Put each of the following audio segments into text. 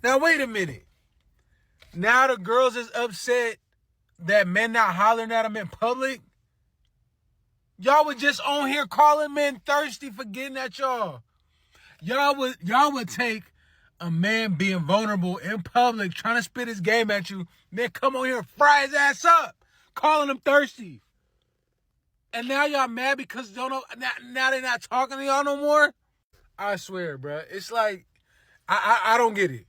Now wait a minute. Now the girls is upset that men not hollering at them in public. Y'all was just on here calling men thirsty for getting at y'all. Y'all would take a man being vulnerable in public, trying to spit his game at you, then come on here and fry his ass up, calling him thirsty. And now y'all mad because don't know, now they're not talking to y'all no more? I swear, bro. It's like, I don't get it.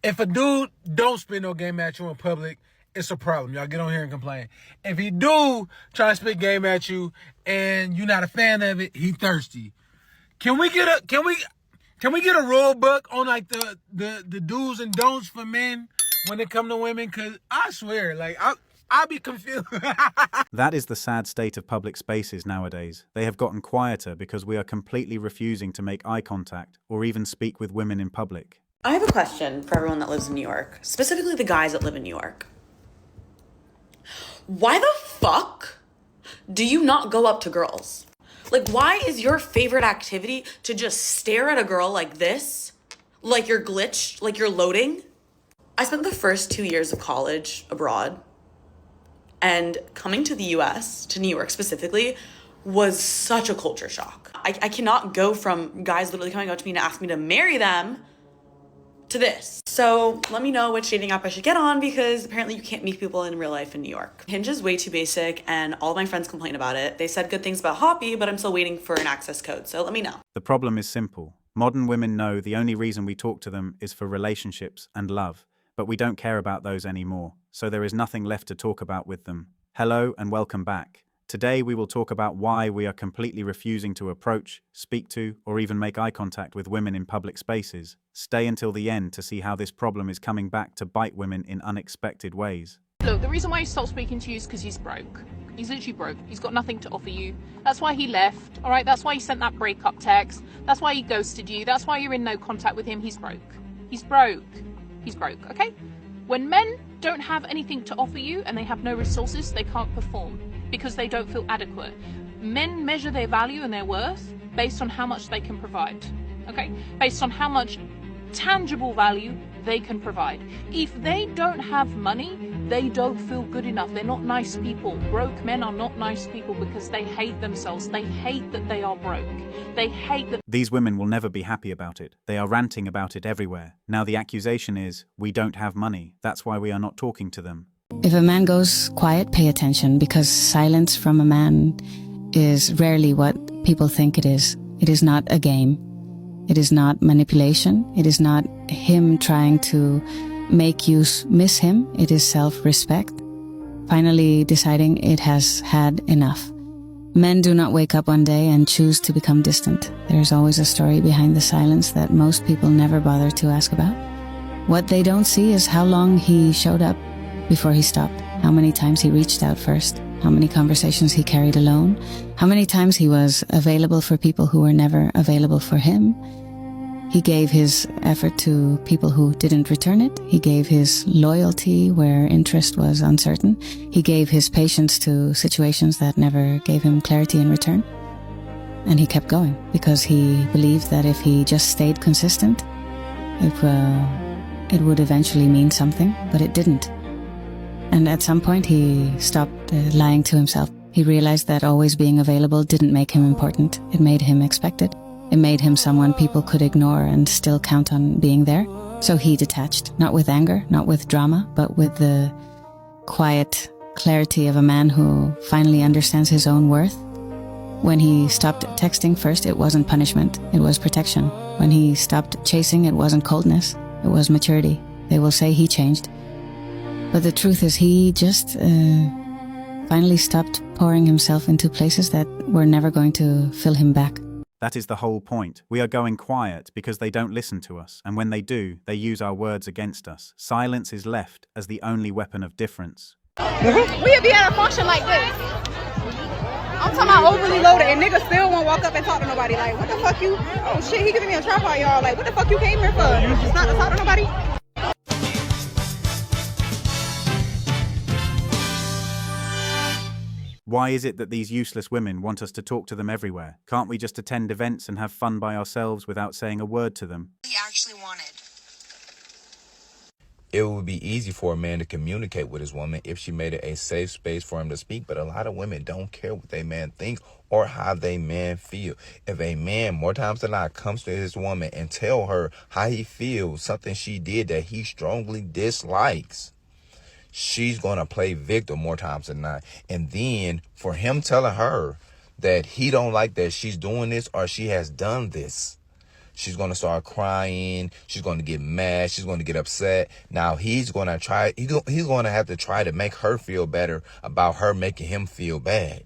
If a dude don't spit no game at you in public, it's a problem. Y'all get on here and complain. If he do try to spit game at you and you're not a fan of it, he thirsty. Can we get a rule book on like the do's and don'ts for men when it come to women? Cause I swear, like I be confused. That is the sad state of public spaces nowadays. They have gotten quieter because we are completely refusing to make eye contact or even speak with women in public. I have a question for everyone that lives in New York, specifically the guys that live in New York. Why the fuck do you not go up to girls? Like, why is your favorite activity to just stare at a girl like this? Like you're glitched, like you're loading? I spent the first 2 years of college abroad, and coming to the US, to New York specifically, was such a culture shock. I cannot go from guys literally coming up to me to ask me to marry them to this. So let me know which dating app I should get on, because apparently you can't meet people in real life in New York. Hinge is way too basic and all of my friends complain about it. They said good things about Hoppy, but I'm still waiting for an access code, so let me know. The problem is simple. Modern women know the only reason we talk to them is for relationships and love, but we don't care about those anymore, so there is nothing left to talk about with them. Hello and welcome back. Today we will talk about why we are completely refusing to approach, speak to, or even make eye contact with women in public spaces. Stay until the end to see how this problem is coming back to bite women in unexpected ways. Look, the reason why he stopped speaking to you is because he's broke. He's literally broke. He's got nothing to offer you. That's why he left, all right? That's why he sent that breakup text. That's why he ghosted you. That's why you're in no contact with him. He's broke. He's broke. He's broke, okay? When men don't have anything to offer you and they have no resources, they can't perform because they don't feel adequate. Men measure their value and their worth based on how much they can provide, okay? Based on how much tangible value they can provide. If they don't have money, they don't feel good enough. They're not nice people. Broke men are not nice people because they hate themselves. They hate that they are broke. They hate that. These women will never be happy about it. They are ranting about it everywhere. Now the accusation is, we don't have money. That's why we are not talking to them. If a man goes quiet, pay attention, because silence from a man is rarely what people think it is. It is not a game. It is not manipulation. It is not him trying to make you miss him. It is self-respect. Finally deciding it has had enough. Men do not wake up one day and choose to become distant. There is always a story behind the silence that most people never bother to ask about. What they don't see is how long he showed up before he stopped, how many times he reached out first, how many conversations he carried alone, how many times he was available for people who were never available for him. He gave his effort to people who didn't return it. He gave his loyalty where interest was uncertain. He gave his patience to situations that never gave him clarity in return. And he kept going because he believed that if he just stayed consistent, it would eventually mean something, but it didn't. And at some point he stopped lying to himself. He realized that always being available didn't make him important. It made him expected. It made him someone people could ignore and still count on being there. So he detached, not with anger, not with drama, but with the quiet clarity of a man who finally understands his own worth. When he stopped texting first, it wasn't punishment, it was protection. When he stopped chasing, it wasn't coldness, it was maturity. They will say he changed. But the truth is he just finally stopped pouring himself into places that were never going to fill him back. That is the whole point. We are going quiet because they don't listen to us, and when they do, they use our words against us. Silence is left as the only weapon of difference. We'd be at a function like this. I'm talking about overly loaded, and niggas still won't walk up and talk to nobody. Like, what the fuck you? Oh shit, he giving me a tripod, y'all. Like, what the fuck you came here for? Just not to talk to nobody? Why is it that these useless women want us to talk to them everywhere? Can't we just attend events and have fun by ourselves without saying a word to them? He actually wanted. it would be easy for a man to communicate with his woman if she made it a safe space for him to speak. But a lot of women don't care what their man thinks or how they man feel. If a man, more times than not, comes to his woman and tell her how he feels, something she did that he strongly dislikes, she's going to play victim more times than not. And then for him telling her that he don't like that she's doing this or she has done this, she's going to start crying. She's going to get mad. She's going to get upset. Now he's going to try. He's going to have to try to make her feel better about her making him feel bad.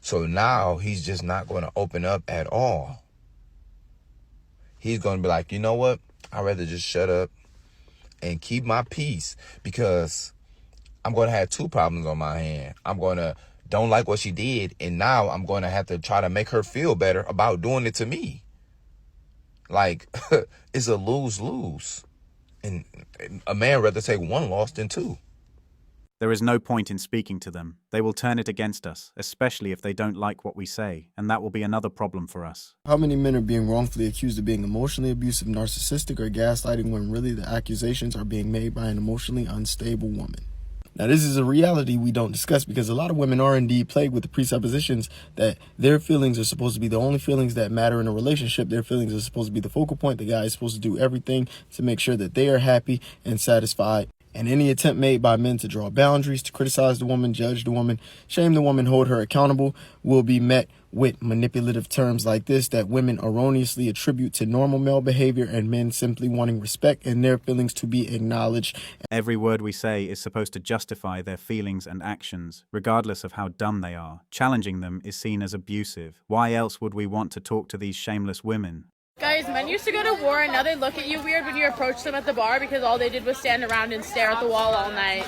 So now he's just not going to open up at all. He's going to be like, you know what? I'd rather just shut up and keep my peace, because I'm going to have two problems on my hand. I'm going to don't like what she did, and now I'm going to have to try to make her feel better about doing it to me. Like, it's a lose-lose. And a man rather take one loss than two. There is no point in speaking to them. They will turn it against us, especially if they don't like what we say, and that will be another problem for us. How many men are being wrongfully accused of being emotionally abusive, narcissistic, or gaslighting when really the accusations are being made by an emotionally unstable woman? Now, this is a reality we don't discuss because a lot of women are indeed plagued with the presuppositions that their feelings are supposed to be the only feelings that matter in a relationship. Their feelings are supposed to be the focal point. The guy is supposed to do everything to make sure that they are happy and satisfied. And any attempt made by men to draw boundaries, to criticize the woman, judge the woman, shame the woman, hold her accountable, will be met with manipulative terms like this that women erroneously attribute to normal male behavior, and men simply wanting respect and their feelings to be acknowledged. Every word we say is supposed to justify their feelings and actions, regardless of how dumb they are. Challenging them is seen as abusive. Why else would we want to talk to these shameless women? Guys, men used to go to war and now they look at you weird when you approach them at the bar because all they did was stand around and stare at the wall all night.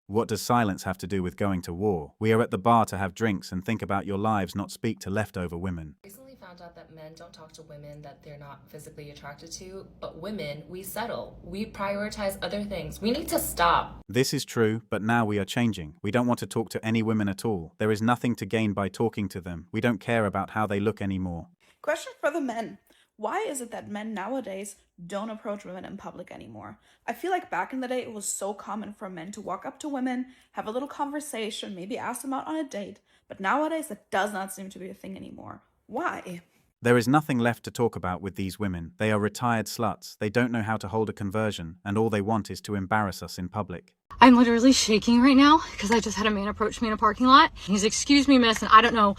What does silence have to do with going to war? We are at the bar to have drinks and think about your lives, not speak to leftover women. Recently found out that men don't talk to women that they're not physically attracted to, but women, we settle. We prioritize other things. We need to stop. This is true, but now we are changing. We don't want to talk to any women at all. There is nothing to gain by talking to them. We don't care about how they look anymore. Question for the men. Why is it that men nowadays don't approach women in public anymore? I feel like back in the day, it was so common for men to walk up to women, have a little conversation, maybe ask them out on a date. But nowadays, that does not seem to be a thing anymore. Why? There is nothing left to talk about with these women. They are retired sluts. They don't know how to hold a conversion, and all they want is to embarrass us in public. I'm literally shaking right now because I just had a man approach me in a parking lot. He's, "Excuse me, miss," and I don't know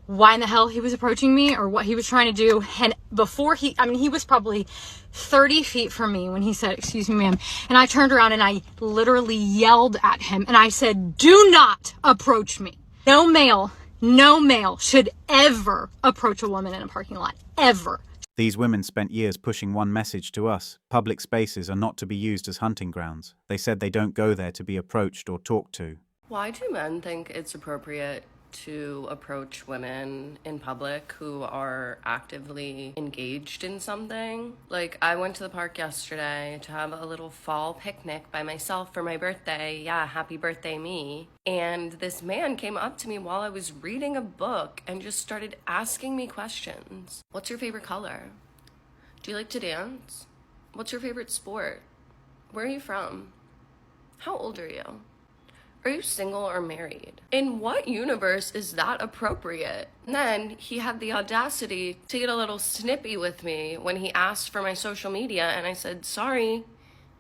why in the hell he was approaching me or what he was trying to do. And before he was probably 30 feet from me when he said, "Excuse me, ma'am." And I turned around and I literally yelled at him and I said, "Do not approach me." No male should ever approach a woman in a parking lot, ever. These women spent years pushing one message to us. Public spaces are not to be used as hunting grounds. They said they don't go there to be approached or talked to. Why do men think it's appropriate to approach women in public who are actively engaged in something? Like, I went to the park yesterday to have a little fall picnic by myself for my birthday. Yeah, happy birthday me. And this man came up to me while I was reading a book and just started asking me questions. What's your favorite color? Do you like to dance? What's your favorite sport? Where are you from? How old are you? Are you single or married? In what universe is that appropriate? And then he had the audacity to get a little snippy with me when he asked for my social media, and I said, "Sorry,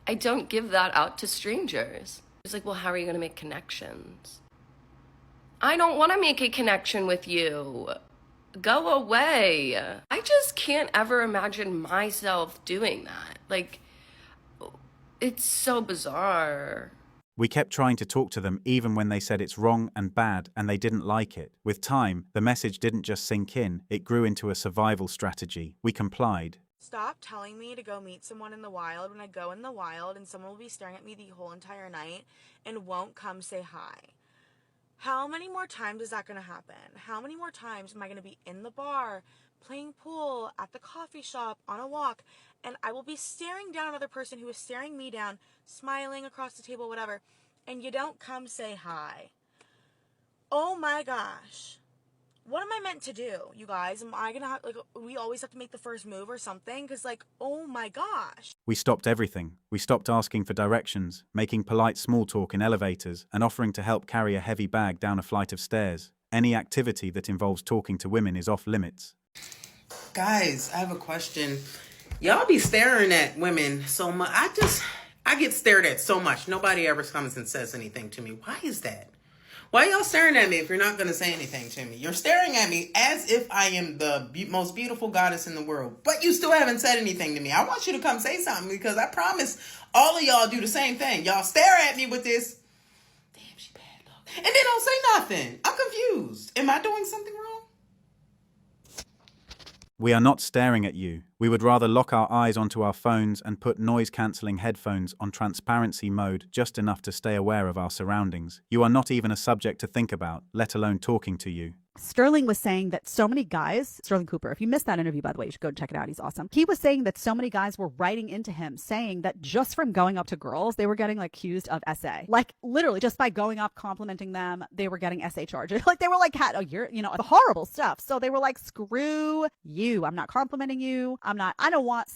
I don't give that out to strangers." He's like, "Well, how are you gonna make connections?" I don't wanna make a connection with you. Go away. I just can't ever imagine myself doing that. Like, it's so bizarre. We kept trying to talk to them even when they said it's wrong and bad and they didn't like it. With time, the message didn't just sink in, it grew into a survival strategy. We complied. Stop telling me to go meet someone in the wild when I go in the wild and someone will be staring at me the whole entire night and won't come say hi. How many more times is that going to happen? How many more times am I going to be in the bar, playing pool, at the coffee shop, on a walk, and I will be staring down another person who is staring me down, smiling across the table, whatever, and you don't come say hi? Oh my gosh. What am I meant to do, you guys? Am I gonna have, like, we always have to make the first move or something? Because, like, oh my gosh. We stopped everything. We stopped asking for directions, making polite small talk in elevators, and offering to help carry a heavy bag down a flight of stairs. Any activity that involves talking to women is off limits. Guys, I have a question. Y'all be staring at women so much. I get stared at so much. Nobody ever comes and says anything to me. Why is that? Why y'all staring at me if you're not going to say anything to me? You're staring at me as if I am the most beautiful goddess in the world, but you still haven't said anything to me. I want you to come say something, because I promise all of y'all do the same thing. Y'all stare at me with this, damn, she bad luck, and then don't say nothing. I'm confused. Am I doing something wrong? We are not staring at you. We would rather lock our eyes onto our phones and put noise-cancelling headphones on transparency mode just enough to stay aware of our surroundings. You are not even a subject to think about, let alone talking to you. Sterling was saying that so many guys, Sterling Cooper, if you missed that interview, by the way, you should go check it out. He's awesome. He was saying that so many guys were writing into him saying that just from going up to girls, they were getting like accused of SA. Like literally just by going up, complimenting them, they were getting SA charges. Like they were like, oh, you're, the horrible stuff. So they were like, screw you. I'm not complimenting you. I don't want,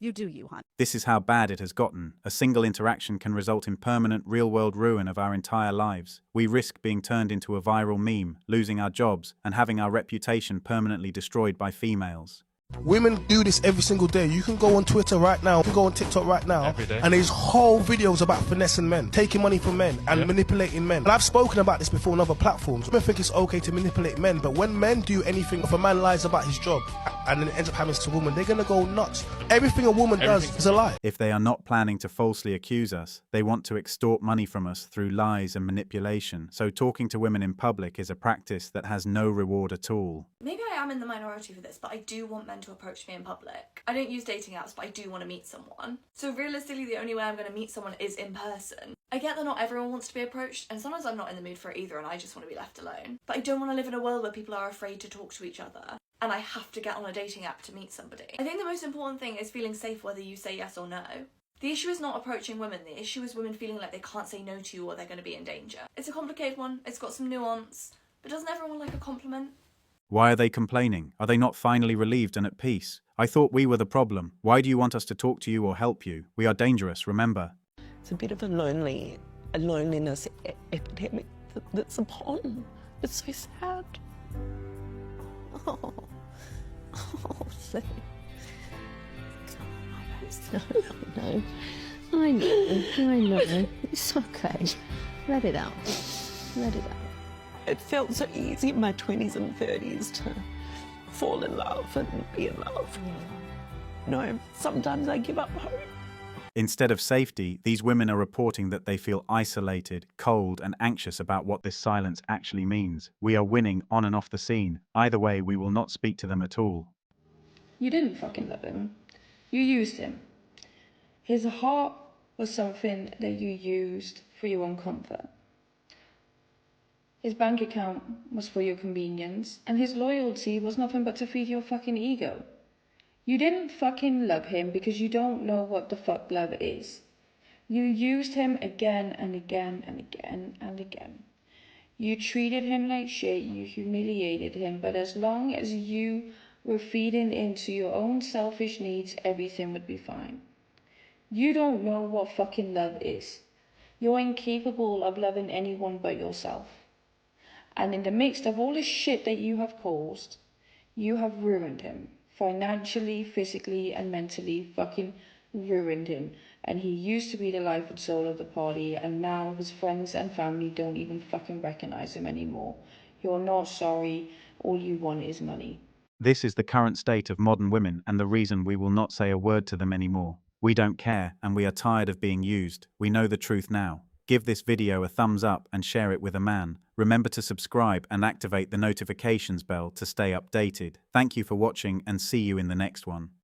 you do you, hon. This is how bad it has gotten. A single interaction can result in permanent real-world ruin of our entire lives. We risk being turned into a viral meme, losing our jobs, and having our reputation permanently destroyed by females. Women do this every single day. You can go on Twitter right now, you can go on TikTok right now, and there's whole videos about finessing men, taking money from men, and manipulating men. And I've spoken about this before on other platforms. Women think it's okay to manipulate men, but when men do anything, if a man lies about his job and then it ends up having sex with a woman, they're gonna go nuts. Everything a woman does is a lie. If they are not planning to falsely accuse us, they want to extort money from us through lies and manipulation. So talking to women in public is a practice that has no reward at all. Maybe I am in the minority for this, but I do want men to approach me in public. I don't use dating apps, but I do want to meet someone. So realistically, the only way I'm going to meet someone is in person. I get that not everyone wants to be approached, and sometimes I'm not in the mood for it either, and I just want to be left alone. But I don't want to live in a world where people are afraid to talk to each other, and I have to get on a dating app to meet somebody. I think the most important thing is feeling safe whether you say yes or no. The issue is not approaching women, the issue is women feeling like they can't say no to you or they're going to be in danger. It's a complicated one, it's got some nuance, but doesn't everyone like a compliment? Why are they complaining? Are they not finally relieved and at peace? I thought we were the problem. Why do you want us to talk to you or help you? We are dangerous, remember. It's a bit of a loneliness epidemic that's upon. It's so sad. Oh, Sally. I know. It's okay. Let it out. Let it out. It felt so easy in my 20s and 30s to fall in love and be in love. No, sometimes I give up hope. Instead of safety, these women are reporting that they feel isolated, cold, and anxious about what this silence actually means. We are winning on and off the scene. Either way, we will not speak to them at all. You didn't fucking love him. You used him. His heart was something that you used for your own comfort. His bank account was for your convenience, and his loyalty was nothing but to feed your fucking ego. You didn't fucking love him because you don't know what the fuck love is. You used him again and again and again and again. You treated him like shit, you humiliated him, but as long as you were feeding into your own selfish needs, everything would be fine. You don't know what fucking love is. You're incapable of loving anyone but yourself. And in the midst of all the shit that you have caused, you have ruined him. Financially, physically, and mentally fucking ruined him. And he used to be the life and soul of the party, and now his friends and family don't even fucking recognize him anymore. You're not sorry, all you want is money. This is the current state of modern women and the reason we will not say a word to them anymore. We don't care, and we are tired of being used. We know the truth now. Give this video a thumbs up and share it with a man. Remember to subscribe and activate the notifications bell to stay updated. Thank you for watching and see you in the next one.